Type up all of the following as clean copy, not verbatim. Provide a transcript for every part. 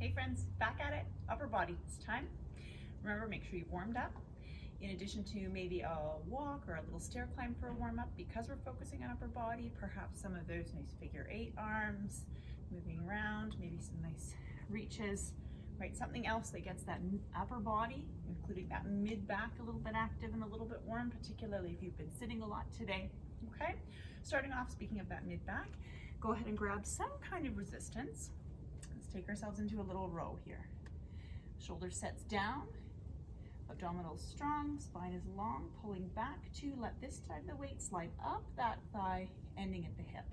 Hey friends, back at it, upper body this time. Remember, make sure you've warmed up. In addition to maybe a walk or a little stair climb for a warm up, because we're focusing on upper body, perhaps some of those nice figure 8 arms, moving around, maybe some nice reaches, right? Something else that gets that upper body, including that mid back, a little bit active and a little bit warm, particularly if you've been sitting a lot today, okay? Starting off, speaking of that mid back, go ahead and grab some kind of resistance. Let's take ourselves into a little row here. Shoulder sets down, abdominals strong, spine is long, pulling back to let this side of the weight slide up that thigh, ending at the hip.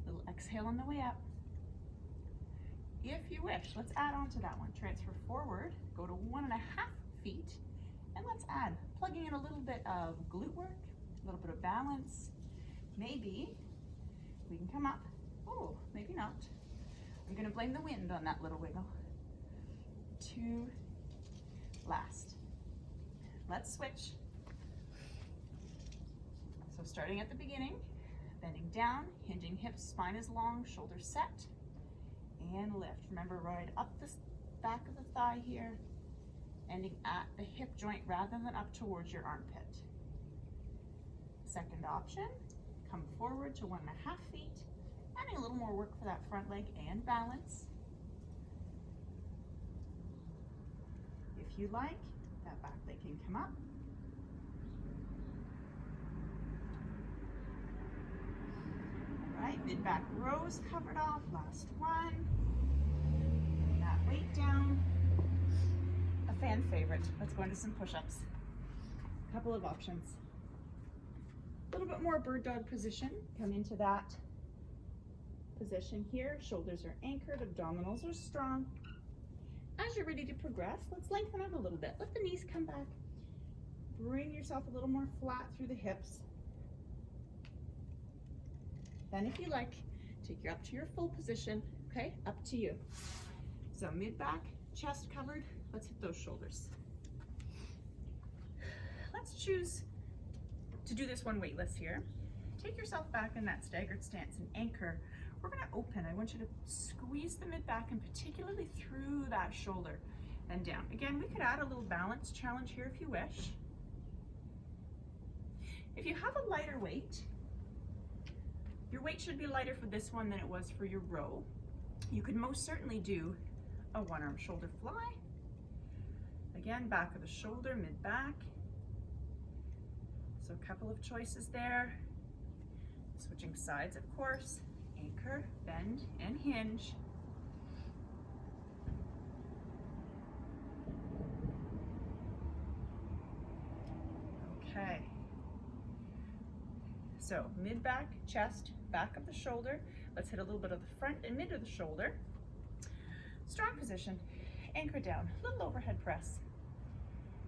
Little exhale on the way up. If you wish, let's add on to that one. Transfer forward, go to 1.5 feet, and let's add, plugging in a little bit of glute work, a little bit of balance. Maybe we can come up. Oh, maybe not. I'm gonna blame the wind on that little wiggle. 2, last. Let's switch. So starting at the beginning, bending down, hinging hips, spine is long, shoulders set, and lift. Remember, right up the back of the thigh here, ending at the hip joint rather than up towards your armpit. Second option, come forward to 1.5 feet, adding a little more work for that front leg and balance. If you like, that back leg can come up. All right, mid-back rows covered off, last one. Bring that weight down. A fan favorite, let's go into some push-ups. A couple of options. A little bit more bird dog position, come into that position here, shoulders are anchored, abdominals are strong. As you're ready to progress, let's lengthen out a little bit. Let the knees come back. Bring yourself a little more flat through the hips. Then if you like, take you up to your full position, okay? Up to you. So mid-back, chest covered, let's hit those shoulders. Let's choose to do this one weightless here. Take yourself back in that staggered stance and anchor. We're gonna open. I want you to squeeze the mid-back and particularly through that shoulder and down. Again, we could add a little balance challenge here if you wish. If you have a lighter weight, your weight should be lighter for this one than it was for your row. You could most certainly do a one-arm shoulder fly. Again, back of the shoulder, mid-back. So a couple of choices there. Switching sides, of course. Anchor, bend, and hinge. Okay. So mid-back, chest, back of the shoulder. Let's hit a little bit of the front and mid of the shoulder. Strong position, anchor down, little overhead press.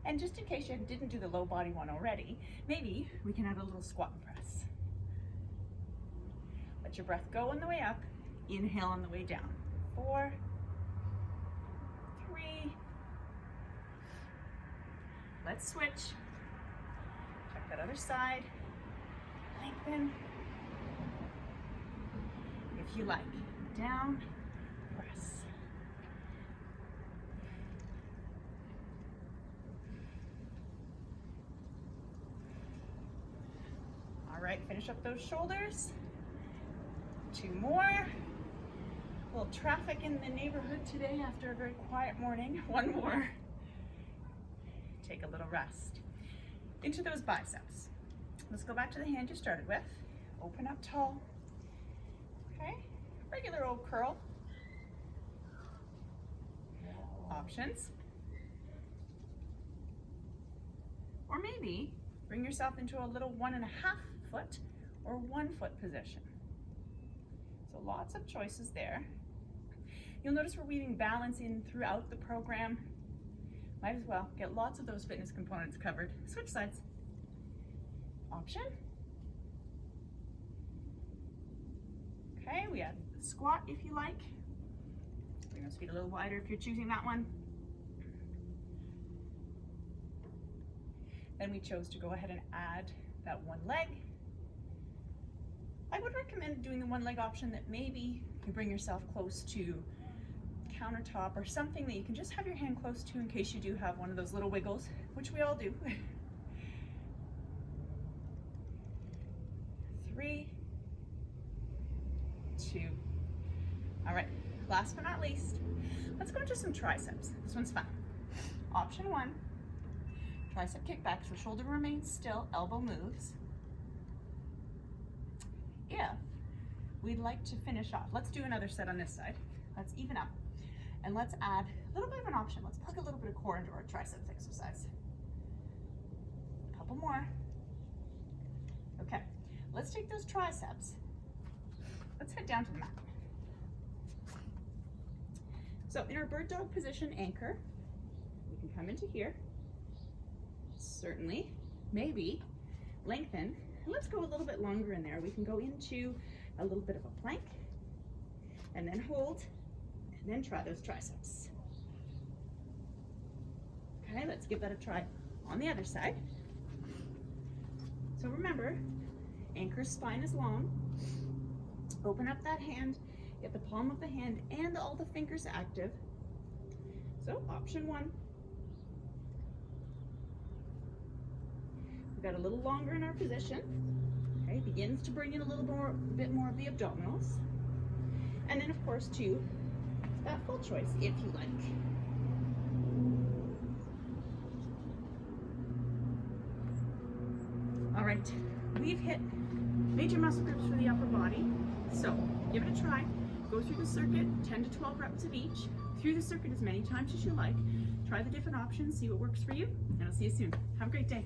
And just in case you didn't do the low body one already, maybe we can add a little squat and press. Let your breath go on the way up, inhale on the way down. 4, 3, let's switch. Check that other side, lengthen. If you like, down, press. All right, finish up those shoulders. 2 more. A little traffic in the neighborhood today after a very quiet morning. 1 more. Take a little rest. Into those biceps. Let's go back to the hand you started with. Open up tall. Okay, regular old curl. Options. Or maybe bring yourself into a little 1.5 foot or 1 foot position. So lots of choices there. You'll notice we're weaving balance in throughout the program. Might as well get lots of those fitness components covered. Switch sides. Option. Okay, we add the squat if you like. Bring those feet a little wider if you're choosing that one. Then we chose to go ahead and add that one leg I would recommend doing the one leg option that maybe you bring yourself close to countertop or something that you can just have your hand close to in case you do have one of those little wiggles, which we all do. 3, 2. All right, last but not least, let's go into some triceps. This one's fun. Option 1, tricep kickback, so shoulder remains still, elbow moves. If we'd like to finish off, let's do another set on this side. Let's even up. And let's add a little bit of an option. Let's plug a little bit of core into our triceps exercise. A couple more. Okay, let's take those triceps. Let's head down to the mat. So in our bird dog position anchor, we can come into here. Certainly, maybe lengthen. And let's go a little bit longer in there. We can go into a little bit of a plank and then hold and then try those triceps. Okay, let's give that a try on the other side. So remember, anchor spine is long. Open up that hand, get the palm of the hand and all the fingers active. So option 1. We've got a little longer in our position. Okay, begins to bring in a bit more of the abdominals. And then of course 2, that full choice if you like. All right, we've hit major muscle groups for the upper body. So give it a try. Go through the circuit, 10 to 12 reps of each. Through the circuit as many times as you like. Try the different options, see what works for you, and I'll see you soon. Have a great day.